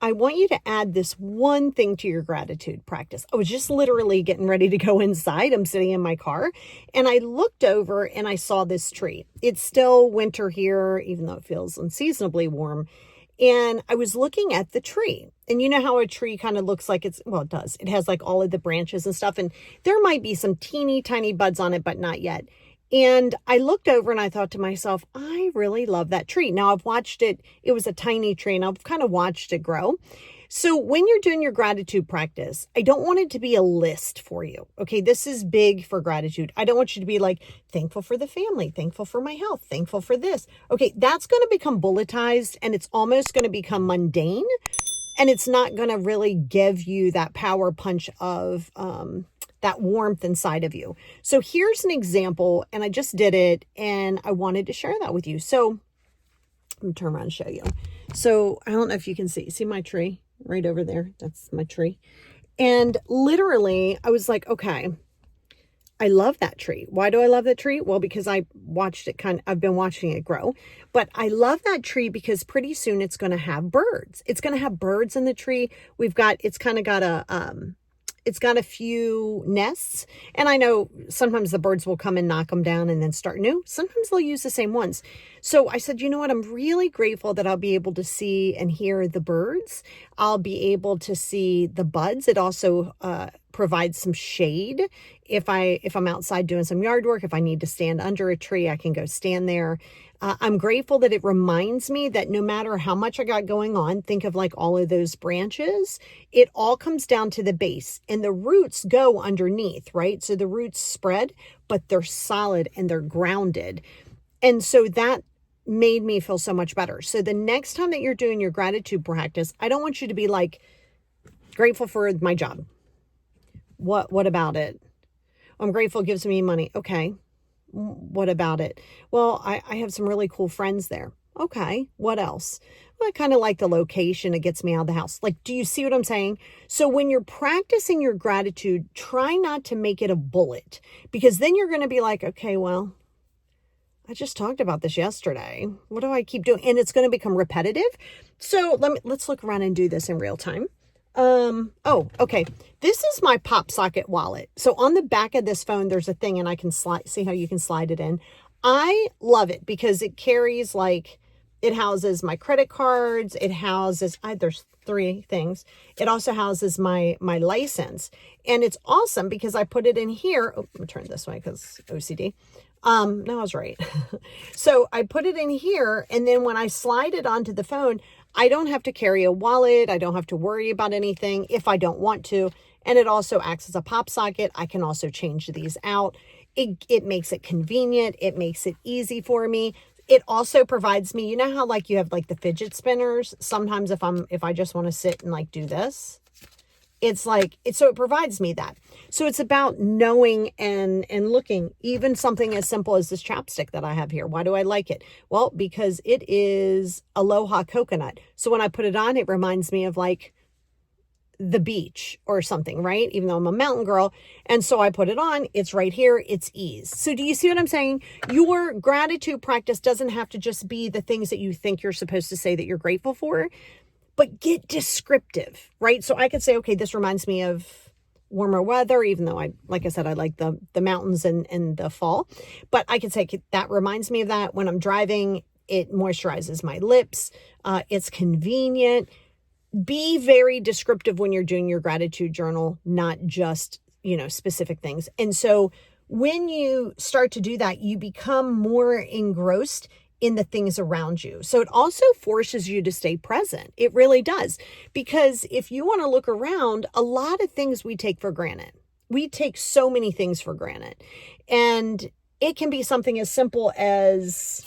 I want you to add this one thing to your gratitude practice. I was just literally getting ready to go inside. I'm sitting in my car and I looked over and I saw this tree. It's still winter here, even though it feels unseasonably warm. And I was looking at the tree, and you know how a tree kind of looks like well, it does. It has like all of the branches and stuff, and there might be some teeny tiny buds on it, but not yet. And I looked over and I thought to myself, I really love that tree. Now I've watched it. It was a tiny tree and I've kind of watched it grow. So when you're doing your gratitude practice, I don't want it to be a list for you. Okay, this is big for gratitude. I don't want you to be like, thankful for the family, thankful for my health, thankful for this. Okay, that's going to become bulletized and it's almost going to become mundane. And it's not going to really give you that power punch of that warmth inside of you. So here's an example, and I just did it, and I wanted to share that with you. So I'm going to turn around and show you. So I don't know if you can see my tree right over there. That's my tree. And literally, I was like, okay, I love that tree. Why do I love that tree? Well, because I've been watching it grow. But I love that tree because pretty soon it's going to have birds. It's going to have birds in the tree. It's got a few nests. And I know sometimes the birds will come and knock them down and then start new. Sometimes they'll use the same ones. So I said, you know what? I'm really grateful that I'll be able to see and hear the birds. I'll be able to see the buds. It also provides some shade. If I'm outside doing some yard work, if I need to stand under a tree, I can go stand there. I'm grateful that it reminds me that no matter how much I got going on, think of like all of those branches, it all comes down to the base and the roots go underneath, right? So the roots spread, but they're solid and they're grounded. And so that made me feel so much better. So the next time that you're doing your gratitude practice, I don't want you to be like, grateful for my job. What about it? I'm grateful it gives me money. Okay. What about it? Well, I have some really cool friends there. Okay. What else? Well, I kind of like the location. It gets me out of the house. Like, do you see what I'm saying? So when you're practicing your gratitude, try not to make it a bullet, because then you're going to be like, okay, well, I just talked about this yesterday. What do I keep doing? And it's going to become repetitive. So let's look around and do this in real time. Okay. This is my pop socket wallet. So on the back of this phone, there's a thing and I can see how you can slide it in. I love it because it carries it houses my credit cards. It houses, there's 3 things. It also houses my license, and it's awesome because I put it in here. Oh, I'm gonna turn it this way because OCD. No, I was right. So I put it in here, and then when I slide it onto the phone, I don't have to carry a wallet. I don't have to worry about anything if I don't want to. And it also acts as a pop socket. I can also change these out. It makes it convenient. It makes it easy for me. It also provides me, you know how you have the fidget spinners? Sometimes if I just want to sit and do this, so it provides me that. So it's about knowing and looking. Even something as simple as this chapstick that I have here. Why do I like it? Well, because it is Aloha coconut. So when I put it on, it reminds me of the beach or something, right? Even though I'm a mountain girl. And so I put it on, it's right here, it's ease. So do you see what I'm saying? Your gratitude practice doesn't have to just be the things that you think you're supposed to say that you're grateful for, but get descriptive, right? So I could say, okay, this reminds me of warmer weather, even though like I said, I like the mountains and the fall, but I could say that reminds me of that. When I'm driving, it moisturizes my lips. It's convenient. Be very descriptive when you're doing your gratitude journal, not just, specific things. And so when you start to do that, you become more engrossed in the things around you. So it also forces you to stay present. It really does. Because if you want to look around, a lot of things we take for granted. We take so many things for granted. And it can be something as simple as,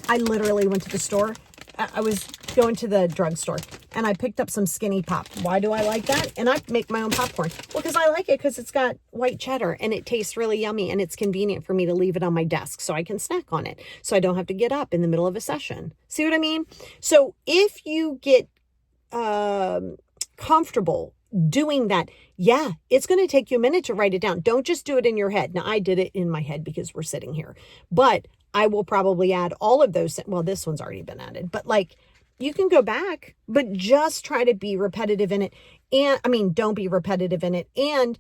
I literally went to the store. I was going to the drugstore and I picked up some Skinny Pop. Why do I like that? And I make my own popcorn. Well, because I like it because it's got white cheddar and it tastes really yummy and it's convenient for me to leave it on my desk so I can snack on it. So I don't have to get up in the middle of a session. See what I mean? So if you get comfortable doing that, yeah, it's going to take you a minute to write it down. Don't just do it in your head. Now, I did it in my head because we're sitting here, but I will probably add all of those. Well, this one's already been added, but You can go back, but just try to be repetitive in it. And I mean, don't be repetitive in it. And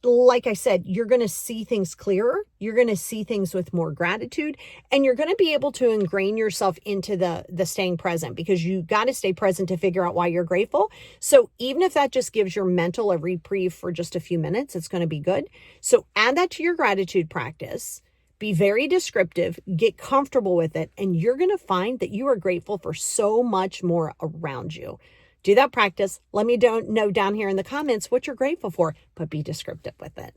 like I said, you're going to see things clearer. You're going to see things with more gratitude, and you're going to be able to ingrain yourself into the staying present, because you got to stay present to figure out why you're grateful. So even if that just gives your mental a reprieve for just a few minutes, it's going to be good. So add that to your gratitude practice. Be very descriptive, get comfortable with it, and you're going to find that you are grateful for so much more around you. Do that practice. Let me know down here in the comments what you're grateful for, but be descriptive with it.